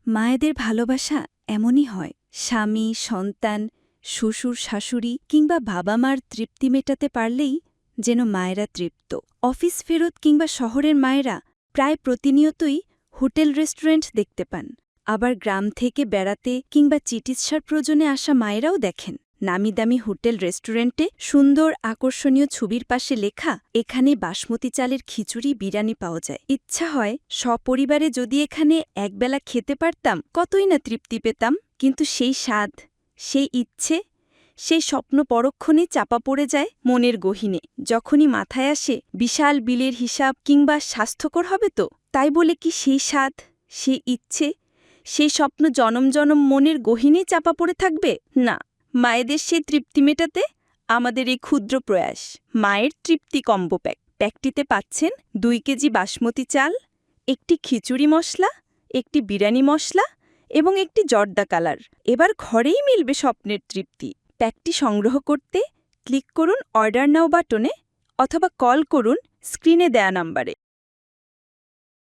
মায়েদের ভালোবাসা এমনই হয়। স্বামী, সন্তান, শ্বশুর শাশুড়ি কিংবা বাবা মার তৃপ্তি মেটাতে পারলেই যেন মায়েরা তৃপ্ত। অফিস ফেরত কিংবা শহরের মায়েরা প্রায় প্রতিনিয়তই হোটেল রেস্টুরেন্ট দেখতে পান। আবার গ্রাম থেকে বেড়াতে কিংবা চিকিৎসার প্রয়োজনে আসা মায়েরাও দেখেন নামিদামি হোটেল রেস্টুরেন্টে সুন্দর আকর্ষণীয় ছবির পাশে লেখা এখানে বাসমতি চালের খিচুড়ি বিরিয়ানি পাওয়া যায়। ইচ্ছা হয় সপরিবারে যদি এখানে একবেলা খেতে পারতাম কতই না তৃপ্তি পেতাম। কিন্তু সেই স্বাদ, সেই ইচ্ছে, সেই স্বপ্ন পরক্ষণে চাপা পড়ে যায় মনের গহীনে। যখনই মাথায় আসে বিশাল বিলের হিসাব কিংবা স্বাস্থ্যকর হবে তো, তাই বলে কি সেই স্বাদ, সেই ইচ্ছে, সেই স্বপ্ন জনম জনম মনের গহীনেই চাপা পড়ে থাকবে? না, মায়েদের সেই তৃপ্তি মেটাতে আমাদের এই ক্ষুদ্র প্রয়াস মায়ের তৃপ্তি কম্বো প্যাক। প্যাকটিতে পাচ্ছেন 2 কেজি বাসমতি চাল, একটি খিচুড়ি মশলা, একটি বিরিয়ানি মশলা এবং একটি জর্দা কালার। এবার ঘরেই মিলবে স্বপ্নের তৃপ্তি। প্যাকটি সংগ্রহ করতে ক্লিক করুন অর্ডার নাও বাটনে অথবা কল করুন স্ক্রিনে দেয়া নাম্বারে।